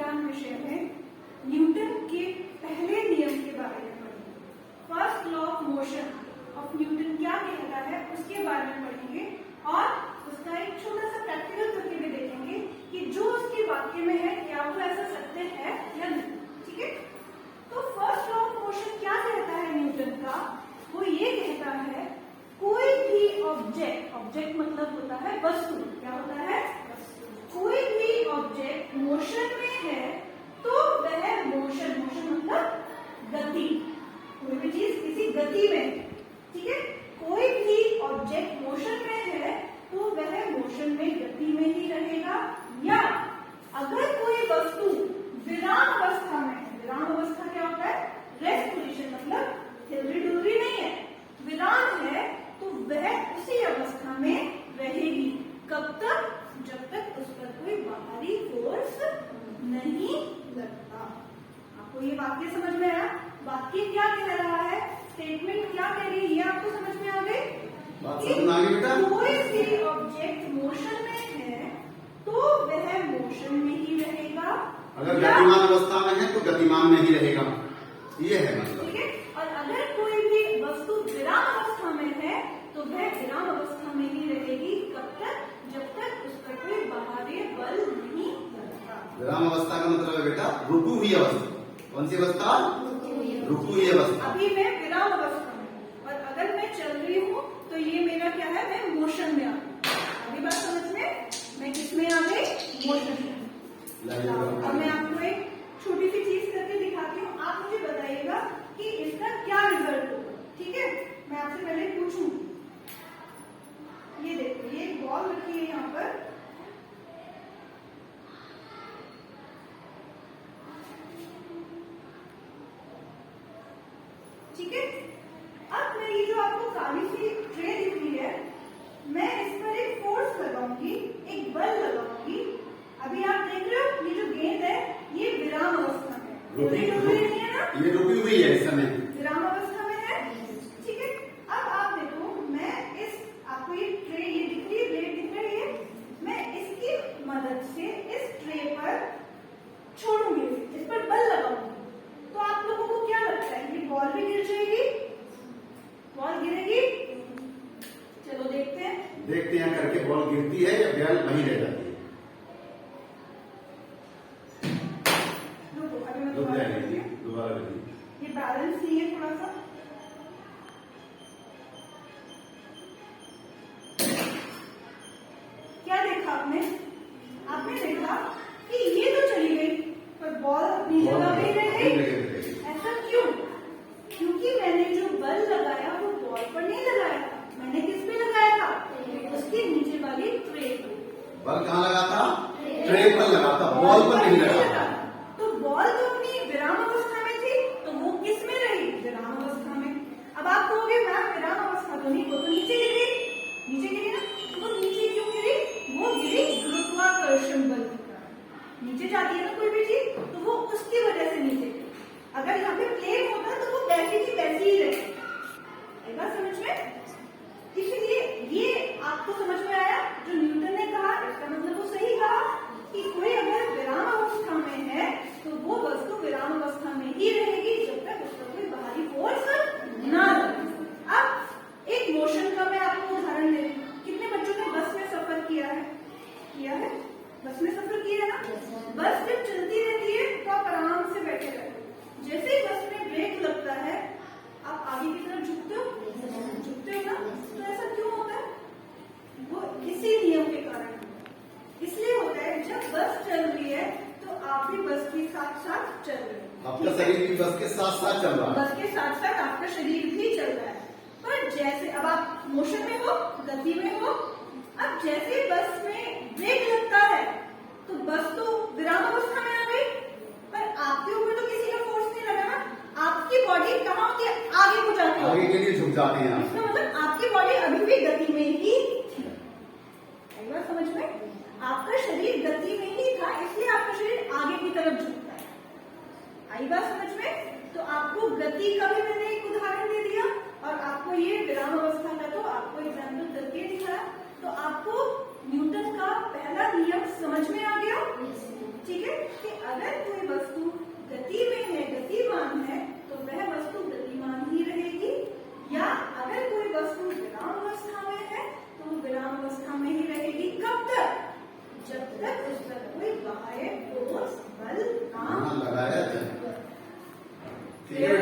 मौल्यवान विषय है न्यूटन के पहले नियम के बारे में पढ़ेंगे। First law of motion of Newton क्या कहता है उसके बारे में पढ़ेंगे और उसका एक छोटा सा प्रैक्टिकल करके भी देखेंगे कि जो उसके वाक्य में है क्या वो ऐसा सत्य है या नहीं। ठीक है, तो फर्स्ट लॉ ऑफ मोशन क्या कहता है न्यूटन का? वो ये कहता है कोई भी ऑब्जेक्ट, ऑब्जेक्ट मतलब होता है वस्तु, क्या होता है? कोई भी ऑब्जेक्ट मोशन में है तो वह मोशन, मोशन मतलब गति, कोई भी चीज किसी गति में, ठीक है, कोई भी ऑब्जेक्ट मोशन में है तो वह मोशन में गति में ही रहेगा। या अगर कोई वस्तु विराम अवस्था में है, विराम अवस्था क्या होता है? रेस्ट पोजीशन, मतलब हिलरी डुलरी नहीं है, विराम है, तो वह उसी अवस्था में रहेगी। कब तक? जब तक उस पर कोई बाहरी फोर्स नहीं लगता। आपको ये वाक्य समझ में आया? वाक्य क्या कह रहा है, स्टेटमेंट क्या कह रही है, ये आपको समझ में आ गई? कोई भी ऑब्जेक्ट मोशन में है तो वह मोशन में ही रहेगा। अगर गतिमान अवस्था में है तो गतिमान में ही रहेगा, ये है मतलब। ठीक है, और अगर कोई भी वस्तु विराम अवस्था में है तो वह विराम अवस्था में ही रहेगी। कब तक? जब तक उस पर कोई बाहरी बल नहीं लगता। विराम अवस्था का मतलब है बेटा रुकी हुई अवस्था। कौन सी अवस्था? रुकी हुई अवस्था। अभी मैं विराम अवस्था में, और अगर मैं चल रही हूँ तो ये मेरा क्या है? मैं मोशन में आ गई। अभी बात समझ में? मैं किसमें आ गई? मोशन में। अब मैं आपको एक छोटी सी चीज करके दिखाती हूँ, आप मुझे बताइएगा कि इसका क्या रिजल्ट होगा। ठीक है, मैं आपसे पहले पूछूं, ये देखो, ये एक बॉल रखी है यहाँ पर, ठीक है। अब मैं ये जो आपको काली सी ट्रे दिख रही है, मैं इस पर एक फोर्स लगाऊंगी, एक बल लगाऊंगी। अभी आप देख रहे हो ये जो गेंद है ये विराम अवस्था में है, नहीं है ना? ये रुकी हुई है इस समय, विराम अवस्था में है, ठीक है। अब आप देखो, मैं इस, आपको ये ट्रे ये दिख रही है, प्लेट दिख रही है, मैं इसकी मदद से इस ट्रे पर छोड़ूंगी, इस पर बल लगाऊंगी, तो आप लोगों को क्या लगता है ये बॉल भी गिर जाएगी? बॉल गिरेगी? चलो देखते हैं करके बॉल गिरती है या बॉल वहीं रह जाती है? रुको, अभी मैं दोबारा ये बैलेंस नहीं है थोड़ा सा। क्या देखा आपने? आपने देखा कि ये तो चली गई पर बॉल अपनी जगह भी रह गई। ऐसा क्यों? क्योंकि मैंने जो बल लगाया वो बॉल पर नहीं लगाया था, मैंने किस पे लगाया था? उसके नीचे वाली ट्रे पर। बल कहाँ लगा था? ट्रे पर लगा था, बॉल पर नहीं लगा। तो बॉल तो अपनी विराम अवस्था में थी, तो वो किस में रही? विराम अवस्था में। अब आप कहोगे मैम विराम अवस्था तो नहीं, वो तो नीचे गिरी, नीचे गिरी ना? तो नीचे क्यों गिरी? वो गिरी गुरुत्वाकर्षण बल के कारण। नीचे जाती है ना कोई भी चीज तो वो उसकी वजह से नीचे गिरी। अगर यहाँ पे प्लेन होता तो वो वैसी की वैसी ही रहती। एक बात समझ में? इसलिए ये आपको समझ में आया जो न्यूटन ने कहा, इसका मतलब वो सही कहा कि कोई अगर विराम अवस्था में है तो वो वस्तु विराम अवस्था में ही रहेगी जब तक उस पर कोई बाहरी फोर्स ना लगे। अब एक मोशन का मैं आपको उदाहरण दे रही हूँ। कितने बच्चों ने बस में सफर किया है? किया है? बस में सफर किया है ना? बस जब चलती रहती है तो आप आराम से बैठे रहते हो, जैसे ही बस में ब्रेक लगता है आप आगे की तरफ झुकते हो ना? तो ऐसा क्यों होता है? वो इसी नियम के कारण इसलिए होता है, जब बस चल रही है तो आप भी बस के साथ साथ चल रहे हो, आपका शरीर भी बस के साथ साथ चल रहा है, बस के साथ साथ आपका शरीर भी चल रहा है। पर जैसे अब आप मोशन में हो, गति में हो, अब जैसे बस में ब्रेक लगता है तो बस तो विराम अवस्था में आ गई, पर आपके ऊपर तो किसी का फोर्स नहीं लगा ना, आपकी बॉडी कहाँ होती है? आगे को जाती है, आगे के लिए झुक जाते हैं। इसका मतलब आपकी बॉडी अभी भी गति में ही थी। एक बार समझ में? आपका शरीर गति में ही था, इसलिए आपका शरीर आगे की तरफ झुकता है। आई बात समझ में? तो आपको गति का भी मैंने एक उदाहरण दे दिया और आपको ये विराम अवस्था का तो आपको एग्जाम्पल करके दिखाया। तो आपको न्यूटन का पहला नियम समझ में आ गया, ठीक है, कि अगर Fluid